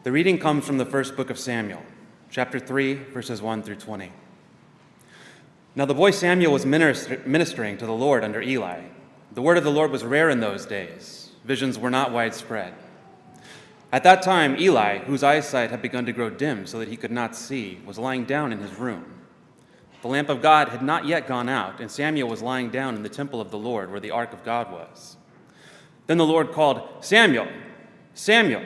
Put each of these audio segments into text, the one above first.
The reading comes from the first book of Samuel, chapter 3, verses 1 through 20. Now the boy Samuel was ministering to the Lord under Eli. The word of the Lord was rare in those days. Visions were not widespread. At that time, Eli, whose eyesight had begun to grow dim so that he could not see, was lying down in his room. The lamp of God had not yet gone out, and Samuel was lying down in the temple of the Lord where the ark of God was. Then the Lord called, "Samuel, Samuel."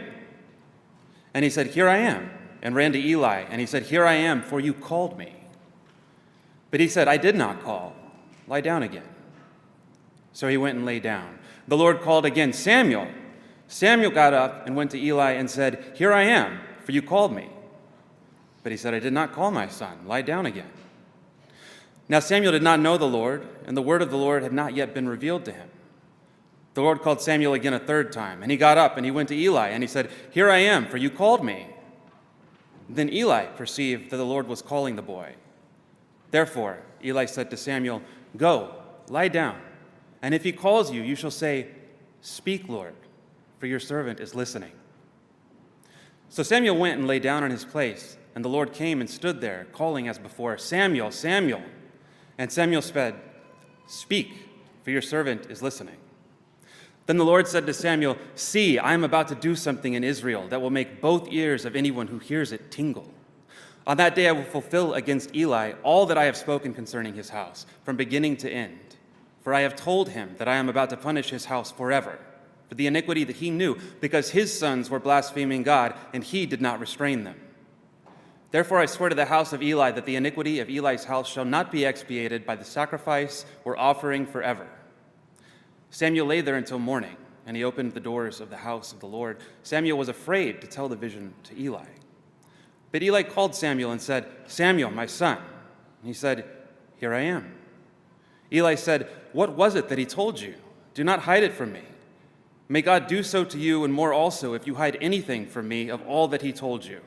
And he said, "Here I am," and ran to Eli, and he said, "Here I am, for you called me." But he said, "I did not call. Lie down again." So he went and lay down. The Lord called again, "Samuel." Samuel got up and went to Eli and said, "Here I am, for you called me." But he said, "I did not call, my son. Lie down again." Now Samuel did not know the Lord, and the word of the Lord had not yet been revealed to him. The Lord called Samuel again a third time, and he got up and he went to Eli, and he said, "Here I am, for you called me." Then Eli perceived that the Lord was calling the boy. Therefore Eli said to Samuel, "Go, lie down, and if he calls you, you shall say, 'Speak, Lord, for your servant is listening.'" So Samuel went and lay down in his place, and the Lord came and stood there, calling as before, "Samuel, Samuel." And Samuel said, "Speak, for your servant is listening." Then the Lord said to Samuel, "See, I am about to do something in Israel that will make both ears of anyone who hears it tingle. On that day I will fulfill against Eli all that I have spoken concerning his house, from beginning to end. For I have told him that I am about to punish his house forever, for the iniquity that he knew, because his sons were blaspheming God, and he did not restrain them. Therefore I swear to the house of Eli that the iniquity of Eli's house shall not be expiated by the sacrifice or offering forever." Samuel lay there until morning, and he opened the doors of the house of the Lord. Samuel was afraid to tell the vision to Eli. But Eli called Samuel and said, "Samuel, my son." And he said, "Here I am." Eli said, "What was it that he told you? Do not hide it from me. May God do so to you and more also if you hide anything from me of all that he told you."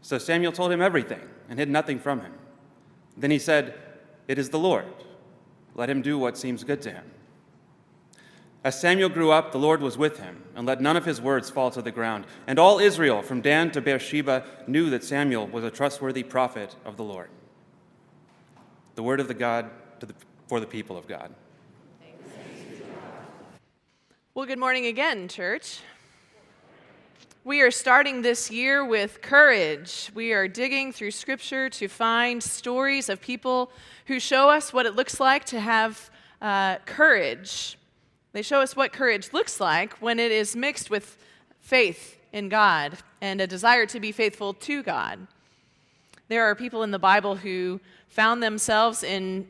So Samuel told him everything and hid nothing from him. Then he said, "It is the Lord. Let him do what seems good to him." As Samuel grew up, the Lord was with him and let none of his words fall to the ground. And all Israel, from Dan to Beersheba, knew that Samuel was a trustworthy prophet of the Lord. The word of the God for the people of God. Well, good morning again, church. We are starting this year with courage. We are digging through Scripture to find stories of people who show us what it looks like to have courage. They show us what courage looks like when it is mixed with faith in God and a desire to be faithful to God. There are people in the Bible who found themselves in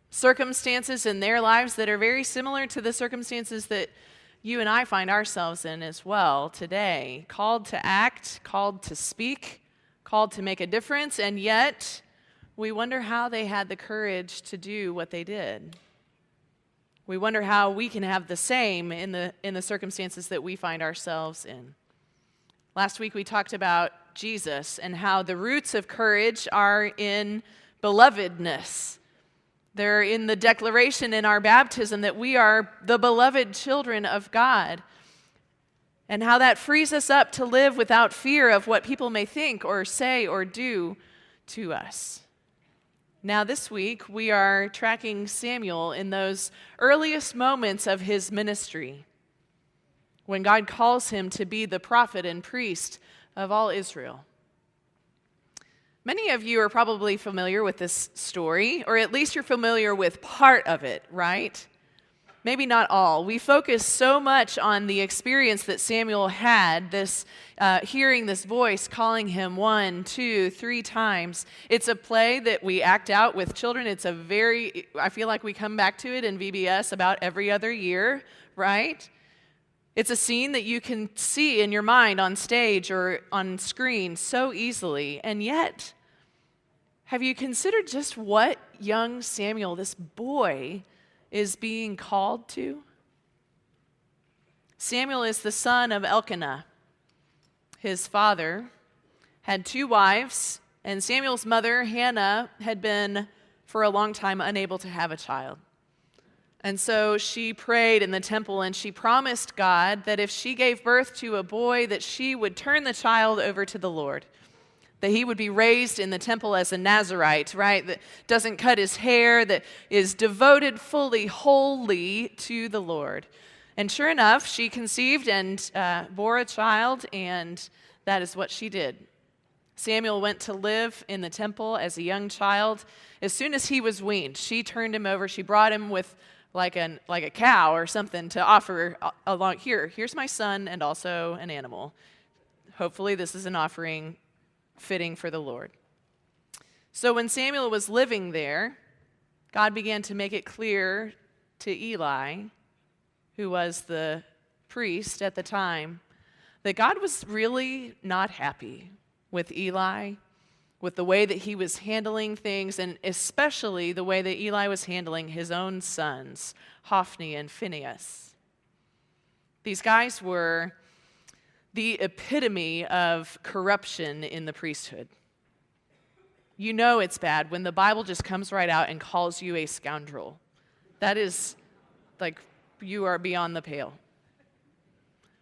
circumstances in their lives that are very similar to the circumstances that you and I find ourselves in as well today. Called to act, called to speak, called to make a difference, and yet we wonder how they had the courage to do what they did. We wonder how we can have the same in the circumstances that we find ourselves in. Last week we talked about Jesus and how the roots of courage are in belovedness. They're in the declaration in our baptism that we are the beloved children of God, and how that frees us up to live without fear of what people may think or say or do to us. Now this week, we are tracking Samuel in those earliest moments of his ministry, when God calls him to be the prophet and priest of all Israel. Many of you are probably familiar with this story, or at least you're familiar with part of it, right? Maybe not all. We focus so much on the experience that Samuel had, this hearing this voice calling him 1, 2, 3 times. It's a play that we act out with children. I feel like we come back to it in VBS about every other year, right? It's a scene that you can see in your mind on stage or on screen so easily. And yet, have you considered just what young Samuel, this boy, is being called to? Samuel is the son of Elkanah. His father had 2 wives, and Samuel's mother, Hannah, had been for a long time unable to have a child. And so she prayed in the temple, and she promised God that if she gave birth to a boy, that she would turn the child over to the Lord, that he would be raised in the temple as a Nazirite, right? That doesn't cut his hair, that is devoted fully, wholly to the Lord. And sure enough, she conceived and bore a child, and that is what she did. Samuel went to live in the temple as a young child. As soon as he was weaned, she turned him over. She brought him with like a cow or something to offer along. Here's my son and also an animal. Hopefully this is an offering fitting for the Lord. So when Samuel was living there, God began to make it clear to Eli, who was the priest at the time, that God was really not happy with Eli, with the way that he was handling things, and especially the way that Eli was handling his own sons, Hophni and Phinehas. These guys were the epitome of corruption in the priesthood. You know it's bad when the Bible just comes right out and calls you a scoundrel. That is like you are beyond the pale.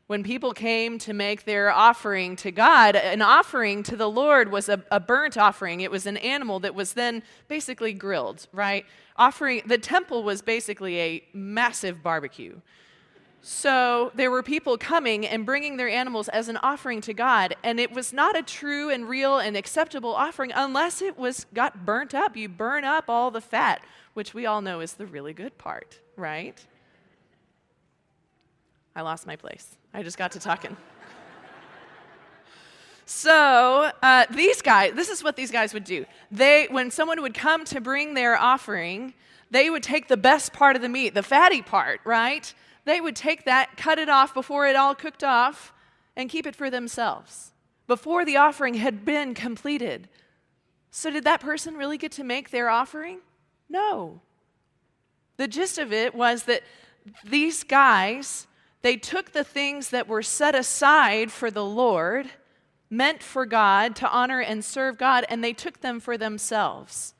When people came to make their offering to God, an offering to the Lord was a burnt offering. It was an animal that was then basically grilled, right? The temple was basically a massive barbecue. So there were people coming and bringing their animals as an offering to God, and it was not a true and real and acceptable offering unless it got burnt up. You burn up all the fat, which we all know is the really good part, right? I lost my place. I just got to talking. So these guys, this is what these guys would do. When someone would come to bring their offering, they would take the best part of the meat, the fatty part, right? They would take that, cut it off before it all cooked off, and keep it for themselves, before the offering had been completed. So did that person really get to make their offering? No. The gist of it was that these guys, they took the things that were set aside for the Lord, meant for God, to honor and serve God, and they took them for themselves.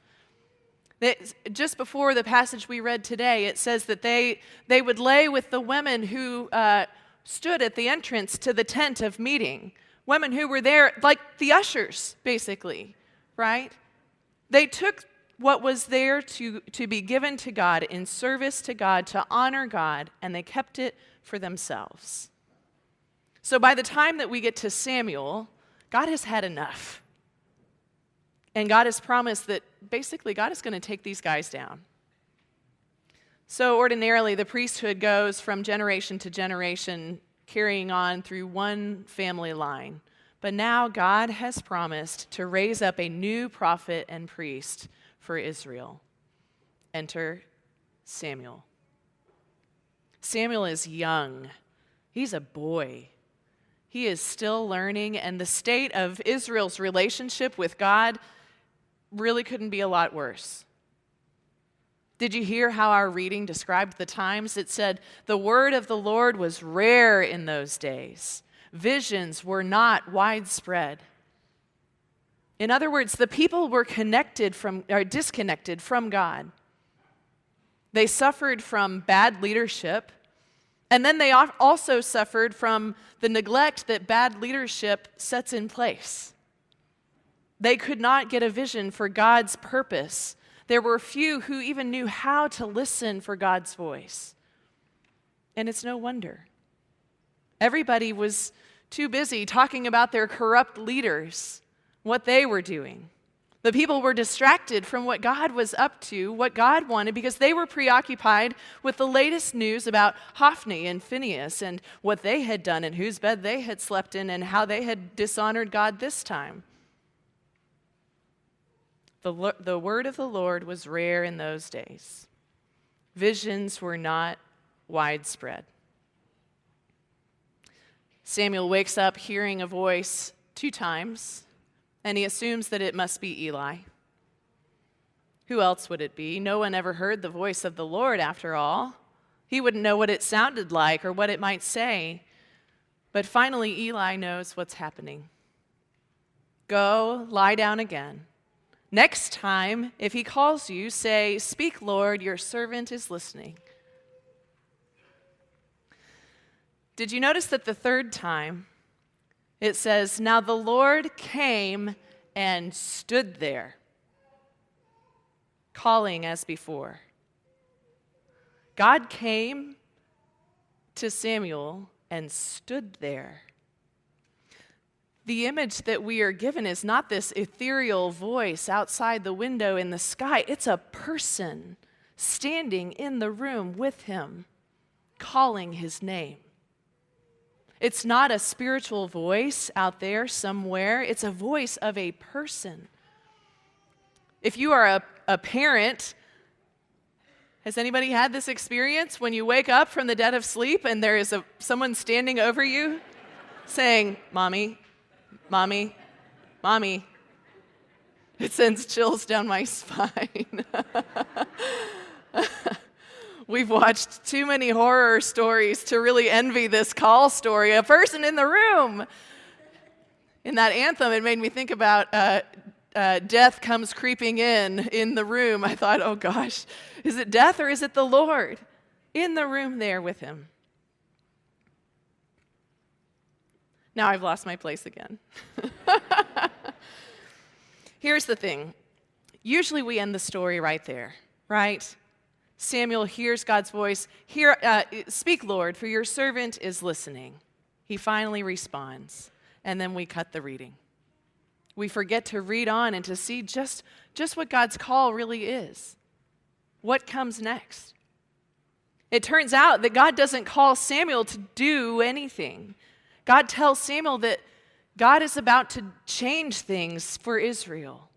Just before the passage we read today, it says that they would lay with the women who stood at the entrance to the tent of meeting, women who were there, like the ushers, basically, right? They took what was there to be given to God, in service to God, to honor God, and they kept it for themselves. So by the time that we get to Samuel, God has had enough. And God has promised that basically God is going to take these guys down. So ordinarily, the priesthood goes from generation to generation, carrying on through one family line. But now God has promised to raise up a new prophet and priest for Israel. Enter Samuel. Samuel is young. He's a boy. He is still learning, and the state of Israel's relationship with God really couldn't be a lot worse. Did you hear how our reading described the times? It said, the word of the Lord was rare in those days. Visions were not widespread. In other words, the people were disconnected from God. They suffered from bad leadership, and then they also suffered from the neglect that bad leadership sets in place. They could not get a vision for God's purpose. There were few who even knew how to listen for God's voice. And it's no wonder. Everybody was too busy talking about their corrupt leaders, what they were doing. The people were distracted from what God was up to, what God wanted, because they were preoccupied with the latest news about Hophni and Phinehas and what they had done and whose bed they had slept in and how they had dishonored God this time. The word of the Lord was rare in those days. Visions were not widespread. Samuel wakes up hearing a voice 2 times, and he assumes that it must be Eli. Who else would it be? No one ever heard the voice of the Lord, after all. He wouldn't know what it sounded like or what it might say. But finally, Eli knows what's happening. Go, lie down again. Next time, if he calls you, say, "Speak, Lord, your servant is listening." Did you notice that the third time it says, "Now the Lord came and stood there, calling as before"? God came to Samuel and stood there. The image that we are given is not this ethereal voice outside the window in the sky. It's a person standing in the room with him, calling his name. It's not a spiritual voice out there somewhere. It's a voice of a person. If you are a parent, has anybody had this experience when you wake up from the dead of sleep and there is someone standing over you saying, "Mommy, Mommy, Mommy"? It sends chills down my spine. We've watched too many horror stories to really envy this call story. A person in the room. In that anthem, it made me think about death comes creeping in the room. I thought, oh gosh, is it death or is it the Lord in the room there with him? Now I've lost my place again. Here's the thing. Usually we end the story right there, right? Samuel hears God's voice. "Speak, Lord, for your servant is listening." He finally responds, and then we cut the reading. We forget to read on and to see just what God's call really is. What comes next? It turns out that God doesn't call Samuel to do anything. God tells Samuel that God is about to change things for Israel.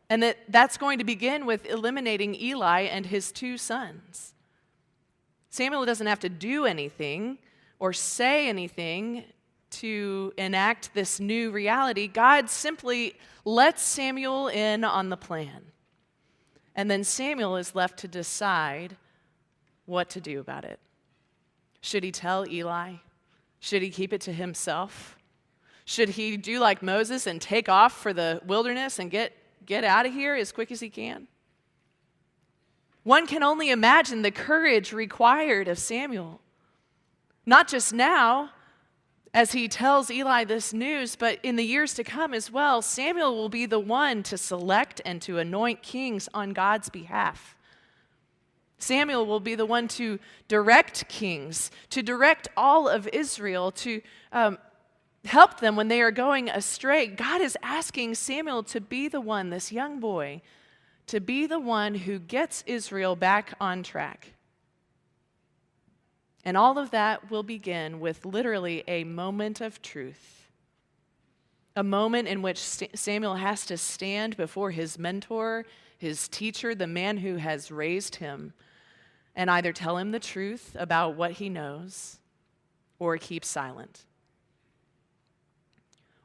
And that's going to begin with eliminating Eli and his 2 sons. Samuel doesn't have to do anything or say anything to enact this new reality. God simply lets Samuel in on the plan. And then Samuel is left to decide what to do about it. Should he tell Eli? Should he keep it to himself? Should he do like Moses and take off for the wilderness and get out of here as quick as he can? One can only imagine the courage required of Samuel. Not just now, as he tells Eli this news, but in the years to come as well. Samuel will be the one to select and to anoint kings on God's behalf. Samuel will be the one to direct kings, to direct all of Israel, to help them when they are going astray. God is asking Samuel to be the one, this young boy, to be the one who gets Israel back on track. And all of that will begin with literally a moment of truth, a moment in which Samuel has to stand before his mentor, his teacher, the man who has raised him, and either tell him the truth about what he knows or keep silent.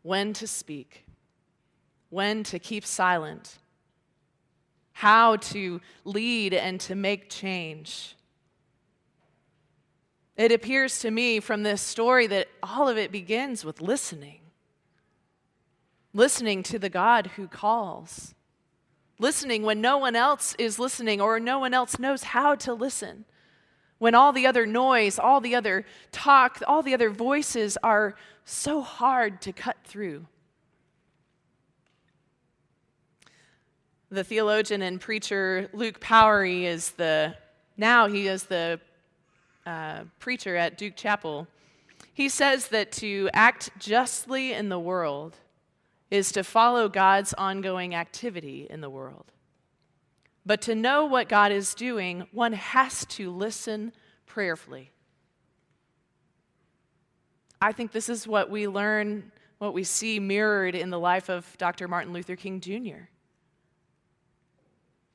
When to speak, when to keep silent, how to lead and to make change. It appears to me from this story that all of it begins with listening. Listening to the God who calls. Listening when no one else is listening or no one else knows how to listen. When all the other noise, all the other talk, all the other voices are so hard to cut through. The theologian and preacher Luke Powery is the preacher at Duke Chapel. He says that to act justly in the world is to follow God's ongoing activity in the world. But to know what God is doing, one has to listen prayerfully. I think this is what we learn, what we see mirrored in the life of Dr. Martin Luther King Jr.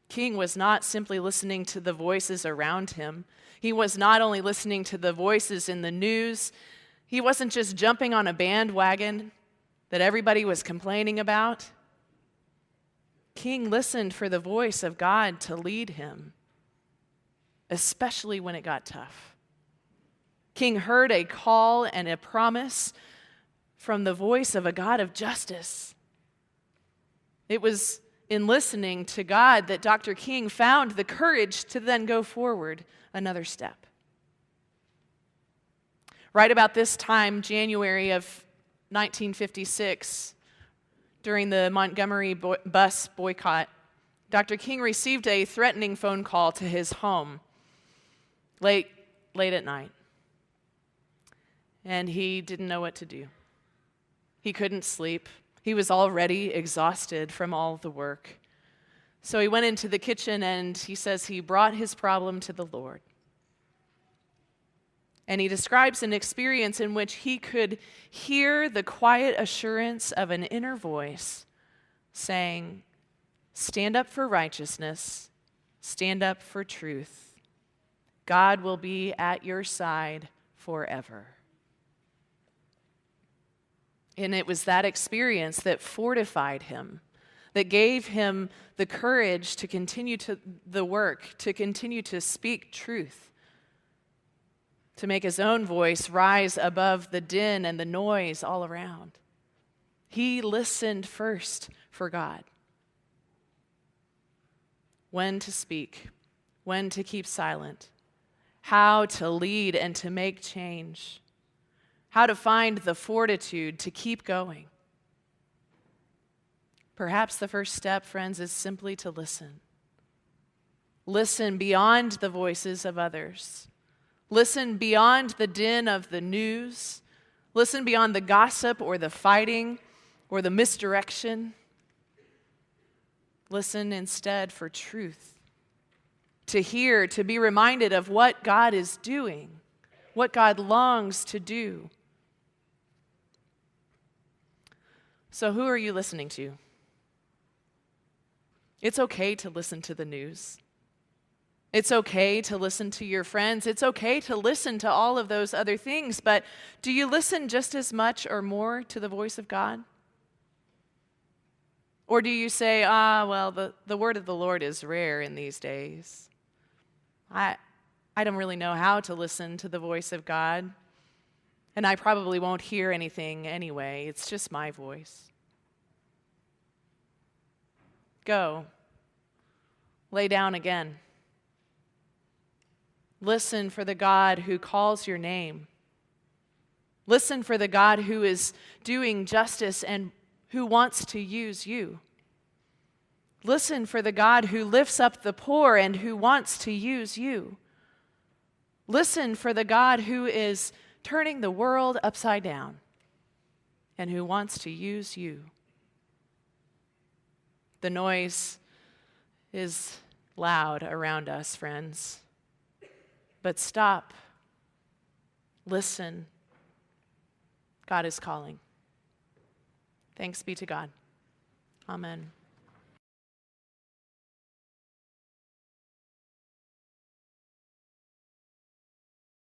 King was not simply listening to the voices around him. He was not only listening to the voices in the news. He wasn't just jumping on a bandwagon that everybody was complaining about. King listened for the voice of God to lead him, especially when it got tough. King heard a call and a promise from the voice of a God of justice. It was in listening to God that Dr. King found the courage to then go forward another step. Right about this time, January of 1956, during the Montgomery bus boycott, Dr. King received a threatening phone call to his home late at night. And he didn't know what to do. He couldn't sleep. He was already exhausted from all the work. So he went into the kitchen and he says he brought his problem to the Lord. And he describes an experience in which he could hear the quiet assurance of an inner voice saying, "Stand up for righteousness, stand up for truth. God will be at your side forever." And it was that experience that fortified him, that gave him the courage to continue to the work, to continue to speak truth, to make his own voice rise above the din and the noise all around. He listened first for God. When to speak, when to keep silent, how to lead and to make change, how to find the fortitude to keep going. Perhaps the first step, friends, is simply to listen. Listen beyond the voices of others. Listen beyond the din of the news. Listen beyond the gossip or the fighting or the misdirection. Listen instead for truth. To hear, to be reminded of what God is doing, what God longs to do. So who are you listening to? It's okay to listen to the news. It's okay to listen to your friends. It's okay to listen to all of those other things, but do you listen just as much or more to the voice of God? Or do you say, the word of the Lord is rare in these days. I don't really know how to listen to the voice of God, and I probably won't hear anything anyway. It's just my voice. Go. Lay down again. Listen for the God who calls your name. Listen for the God who is doing justice and who wants to use you. Listen for the God who lifts up the poor and who wants to use you. Listen for the God who is turning the world upside down and who wants to use you. The noise is loud around us, friends. But stop. Listen. God is calling. Thanks be to God. Amen.